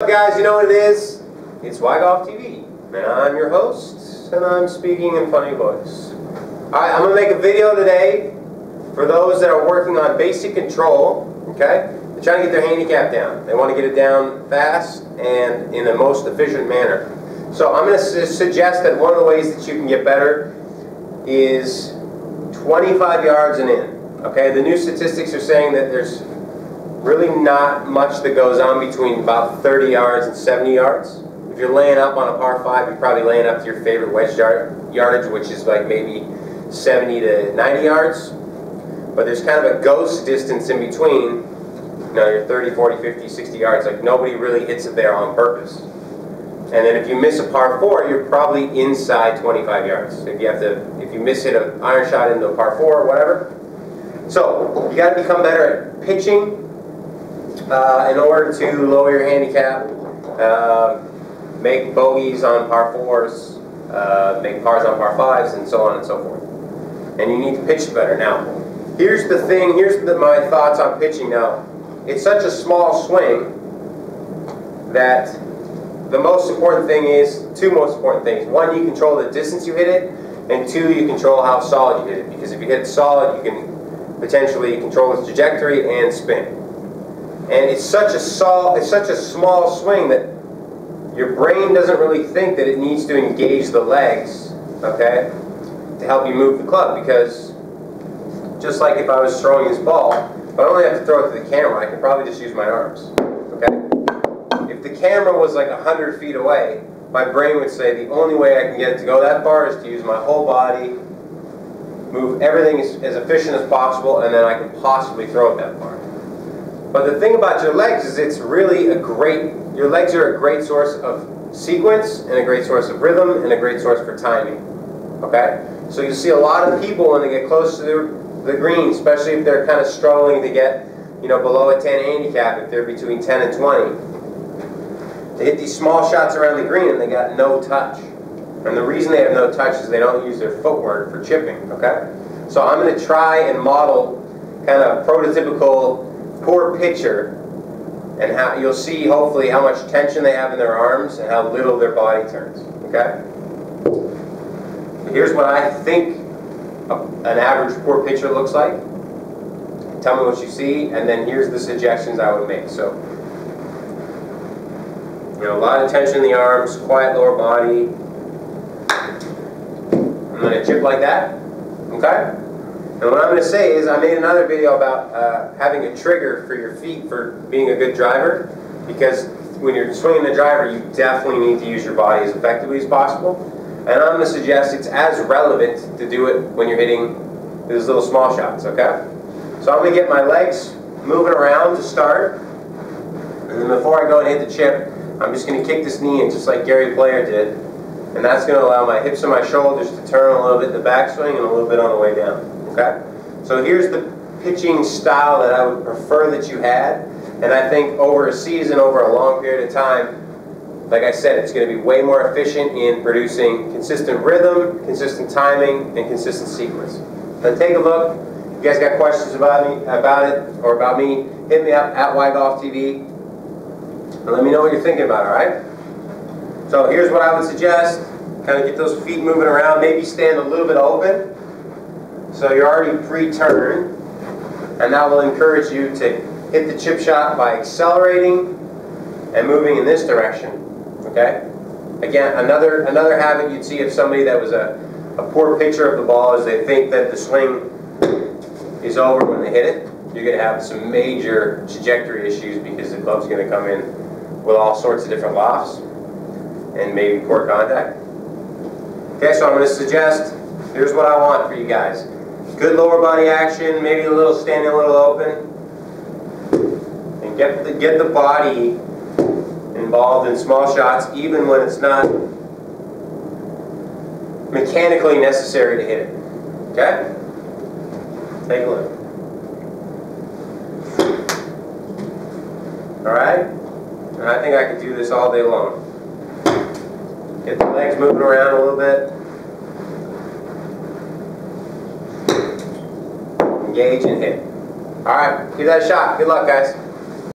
Guys, you know what it is? It's Golf TV, and I'm your host, and I'm speaking in funny voice. Alright, I'm going to make a video today for those that are working on basic control, okay? They're trying to get their handicap down. They want to get it down fast and in the most efficient manner. So I'm going to suggest that one of the ways that you can get better is 25 yards and in, okay? The new statistics are saying that there's really not much that goes on between about 30 yards and 70 yards. If you're laying up on a par 5, you're probably laying up to your favorite wedge yardage, which is like maybe 70 to 90 yards. But there's kind of a ghost distance in between, you know, your 30, 40, 50, 60 yards. Like nobody really hits it there on purpose. And then if you miss a par 4, you're probably inside 25 yards. If you miss hit an iron shot into a par 4 or whatever. So you got to become better at pitching. In order to lower your handicap, make bogeys on par 4s, make pars on par 5s, and so on and so forth. And you need to pitch better. Now, here's the thing, my thoughts on pitching now. It's such a small swing that the most important thing is, two most important things. One, you control the distance you hit it, and two, you control how solid you hit it. Because if you hit it solid, you can potentially control its trajectory and spin. And it's such a small swing that your brain doesn't really think that it needs to engage the legs, okay, to help you move the club. Because just like if I was throwing this ball, if I only have to throw it to the camera, I could probably just use my arms, okay? If the camera was like 100 feet away, my brain would say the only way I can get it to go that far is to use my whole body, move everything as efficient as possible, and then I can possibly throw it that far. But the thing about your legs is your legs are a great source of sequence and a great source of rhythm and a great source for timing, okay? So you see a lot of people when they get close to the green, especially if they're kind of struggling to get, you know, below a 10 handicap, if they're between 10 and 20, they hit these small shots around the green and they got no touch. And the reason they have no touch is they don't use their footwork for chipping, okay? So I'm going to try and model kind of prototypical poor pitcher, and how you'll see hopefully how much tension they have in their arms and how little their body turns, okay? Here's what I think an average poor pitcher looks like. Tell me what you see, and then here's the suggestions I would make. So, you know, a lot of tension in the arms, quiet lower body. I'm going to chip like that, okay? And what I'm going to say is, I made another video about having a trigger for your feet for being a good driver, because when you're swinging the driver, you definitely need to use your body as effectively as possible. And I'm going to suggest it's as relevant to do it when you're hitting those little small shots, okay? So I'm going to get my legs moving around to start, and then before I go and hit the chip, I'm just going to kick this knee in just like Gary Player did, and that's going to allow my hips and my shoulders to turn a little bit in the backswing and a little bit on the way down. Okay? So here's the pitching style that I would prefer that you had, and I think over a season, over a long period of time, like I said, it's going to be way more efficient in producing consistent rhythm, consistent timing, and consistent sequence. Now take a look. If you guys got questions about it, or about me, hit me up at Golf TV, and let me know what you're thinking about, alright? So here's what I would suggest. Kind of get those feet moving around, maybe stand a little bit open. So you're already pre-turned, and that will encourage you to hit the chip shot by accelerating and moving in this direction, okay? Again, another habit you'd see of somebody that was a poor pitcher of the ball is they think that the swing is over when they hit it. You're going to have some major trajectory issues because the club's going to come in with all sorts of different lofts and maybe poor contact. Okay, so I'm going to suggest, here's what I want for you guys. Good lower body action, maybe a little standing a little open, and get the body involved in small shots even when it's not mechanically necessary to hit it. Okay? Take a look. Alright? And I think I could do this all day long. Get the legs moving around a little bit. Engage and hit. Alright, give that a shot. Good luck, guys.